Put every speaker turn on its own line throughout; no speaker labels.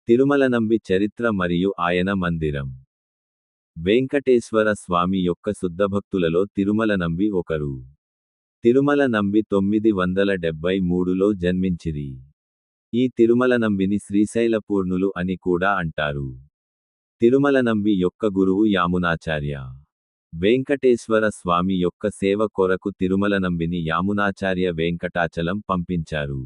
తిరుమలనంబి చరిత్ర మరియు ఆయన మందిరం. వెంకటేశ్వర స్వామి యొక్క శుద్ధభక్తులలో తిరుమలనంబి ఒకరు. తిరుమలనంబి 973లో జన్మించిరి. ఈ తిరుమలనంబిని శ్రీశైలపూర్ణులు అని కూడా అంటారు. తిరుమలనంబి యొక్క గురువు యామునాచార్య. వెంకటేశ్వర స్వామి యొక్క సేవ కొరకు తిరుమలనంబిని యామునాచార్య వెంకటాచలం పంపించారు.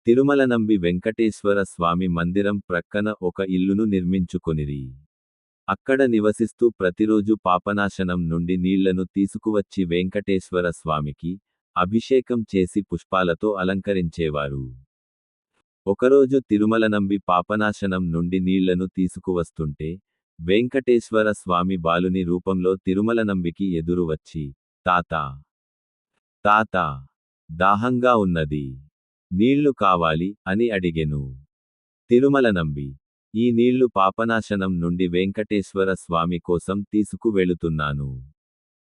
తిరుమలనంబి వెంకటేశ్వర స్వామి మందిరం ప్రక్కన ఒక ఇల్లును నిర్మించుకొనిరి. అక్కడ నివసిస్తూ ప్రతిరోజు పాపనాశనం నుండి నీళ్లను తీసుకువచ్చి వెంకటేశ్వర స్వామికి అభిషేకం చేసి పుష్పాలతో అలంకరించేవారు. ఒకరోజు తిరుమలనంబి పాపనాశనం నుండి నీళ్లను తీసుకువస్తుంటే వెంకటేశ్వర స్వామి బాలుని రూపంలో తిరుమలనంబికి ఎదురు వచ్చి, తాత దాహంగా ఉన్నది, నీళ్లు కావాలి అని అడిగెను. తిరుమలనంబి, ఈ నీళ్లు పాపనాశనం నుండి వెంకటేశ్వర స్వామి కోసం తీసుకువెళుతున్నాను.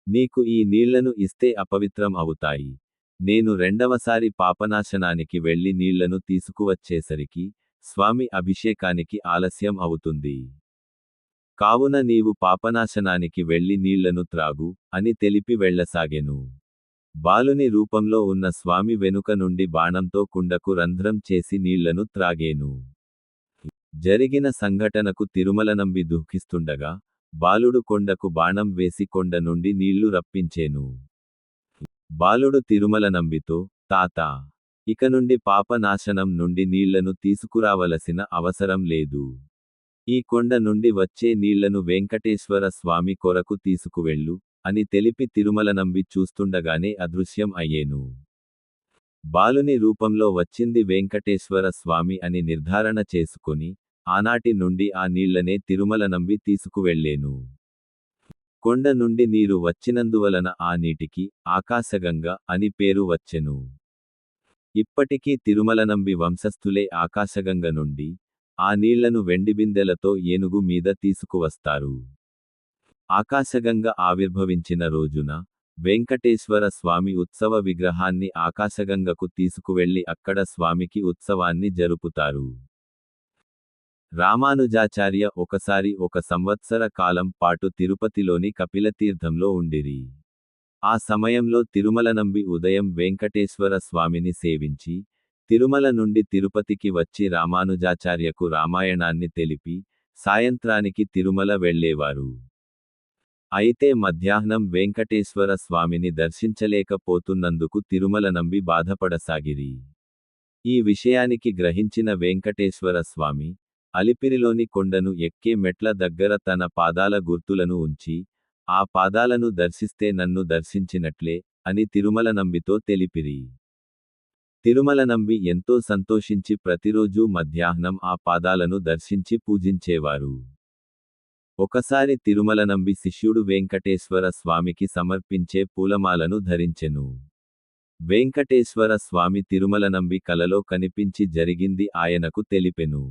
నీకు ఈ నీళ్లను ఇస్తే అపవిత్రం అవుతాయి. నేను రెండవసారి పాపనాశనానికి వెళ్లి నీళ్లను తీసుకువచ్చేసరికి స్వామి అభిషేకానికి ఆలస్యం అవుతుంది. కావున నీవు పాపనాశనానికి వెళ్లి నీళ్లను త్రాగు అని తెలిపి వెళ్లసాగెను. బాలుని రూపంలో ఉన్న స్వామి వెనుక నుండి బాణంతో కుండకు రంధ్రం చేసి నీళ్లను త్రాగేను. జరిగిన సంఘటనకు తిరుమలనంబి దుఃఖిస్తుండగా బాలుడు కొండకు బాణం వేసి కొండ నుండి నీళ్లు రప్పించేను. బాలుడు తిరుమలనంబితో, తాత, ఇక నుండి పాపనాశనం నుండి నీళ్లను తీసుకురావలసిన అవసరం లేదు. ఈ కొండ నుండి వచ్చే నీళ్లను వెంకటేశ్వర స్వామి కొరకు తీసుకువెళ్ళు అని తెలిపి తిరుమలనంబి చూస్తుండగానే అదృశ్యం అయ్యేను. బాలుని రూపంలో వచ్చింది వెంకటేశ్వర స్వామి అని నిర్ధారణ చేసుకొని ఆనాటి నుండి ఆ నీళ్లనే తిరుమలనంబి తీసుకువెళ్ళేను. కొండ నుండి నీరు వచ్చినందువలన ఆ నీటికి ఆకాశగంగ అని పేరు వచ్చెను. ఇప్పటికీ తిరుమలనంబి వంశస్థులే ఆకాశగంగ నుండి ఆ నీళ్లను వెండిబిందెలతో ఏనుగు మీద తీసుకువస్తారు. ఆకాశగంగ ఆవిర్భవించిన రోజున వెంకటేశ్వర స్వామి ఉత్సవ విగ్రహాన్ని ఆకాశగంగకు తీసుకువెళ్లి అక్కడ స్వామికి ఉత్సవాన్ని జరుపుతారు. రామానుజాచార్య ఒకసారి 1 సంవత్సర కాలం పాటు తిరుపతిలోని కపిలతీర్థంలో ఉండిరి. ఆ సమయంలో తిరుమలనంబి ఉదయం వెంకటేశ్వర స్వామిని సేవించి తిరుమల నుండి తిరుపతికి వచ్చి రామానుజాచార్యకు రామాయణాన్ని తెలిపి సాయంత్రానికి తిరుమల వెళ్లేవారు. అయితే మధ్యాహ్నం వెంకటేశ్వర స్వామిని దర్శించలేకపోతున్నందుకు తిరుమలనంబి బాధపడసాగిరి. ఈ విషయానికి గ్రహించిన వెంకటేశ్వర స్వామి అలిపిరిలోని కొండను ఎక్కే మెట్ల దగ్గర తన పాదాల గుర్తులను ఉంచి, ఆ పాదాలను దర్శిస్తే నన్ను దర్శించినట్లే అని తిరుమలనంబితో తెలిపిరి. తిరుమలనంబి ఎంతో సంతోషించి ప్రతిరోజూ మధ్యాహ్నం ఆ పాదాలను దర్శించి పూజించేవారు. ఒకసారి తిరుమలనంబి శిష్యుడు వెంకటేశ్వర స్వామికి సమర్పించే పూలమాలను ధరించెను. వెంకటేశ్వర స్వామి తిరుమలనంబి కలలో కనిపించి జరిగింది ఆయనకు తెలిపెను.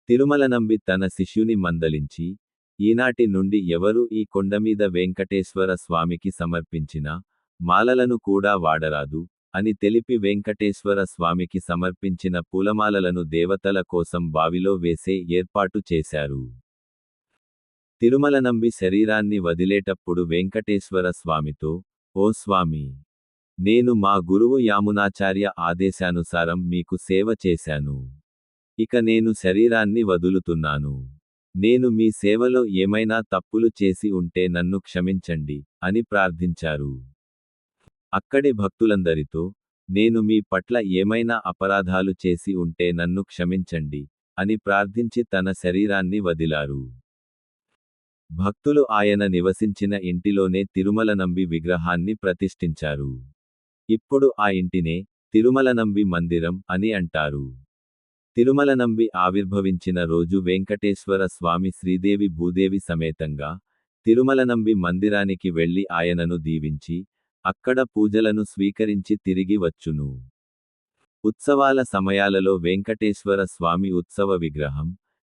తిరుమలనంబి తన శిష్యుని మందలించి, ఈనాటి నుండి ఎవరు ఈ కొండమీద వెంకటేశ్వర స్వామికి సమర్పించిన మాలలను కూడా వాడరాదు అని తెలిపి వెంకటేశ్వర స్వామికి సమర్పించిన పూలమాలలను దేవతల కోసం బావిలో వేసే ఏర్పాటు చేశారు. తిరుమలనంబి శరీరాన్ని వదిలేటప్పుడు వెంకటేశ్వర స్వామితో, ఓ స్వామి, నేను మా గురువు యామునాచార్య ఆదేశానుసారం మీకు సేవ చేశాను. ఇక నేను శరీరాన్ని వదులుతున్నాను. నేను మీ సేవలో ఏమైనా తప్పులు చేసి ఉంటే నన్ను క్షమించండి అని ప్రార్థించారు. అక్కడి భక్తులందరితో, నేను మీ పట్ల ఏమైనా అపరాధాలు చేసి ఉంటే నన్ను క్షమించండి అని ప్రార్థించి తన శరీరాన్ని వదిలారు. భక్తులు ఆయన నివసించిన ఇంటిలోనే తిరుమలనంబి విగ్రహాన్ని ప్రతిష్ఠించారు. ఇప్పుడు ఆ ఇంటినే తిరుమలనంబి మందిరం అని అంటారు. తిరుమలనంబి ఆవిర్భవించిన రోజు వెంకటేశ్వర స్వామి శ్రీదేవి భూదేవి సమేతంగా తిరుమలనంబి మందిరానికి వెళ్లి ఆయనను దీవించి అక్కడ పూజలను స్వీకరించి తిరిగి వచ్చును. ఉత్సవాల సమయాలలో వెంకటేశ్వర స్వామి ఉత్సవ విగ్రహం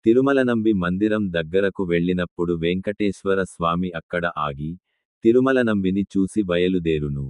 తిరుమలనంబి మందిరం దగ్గరకు వెళ్ళినప్పుడు వెంకటేశ్వర స్వామి అక్కడ ఆగి తిరుమలనంబిని చూసి బయలుదేరును.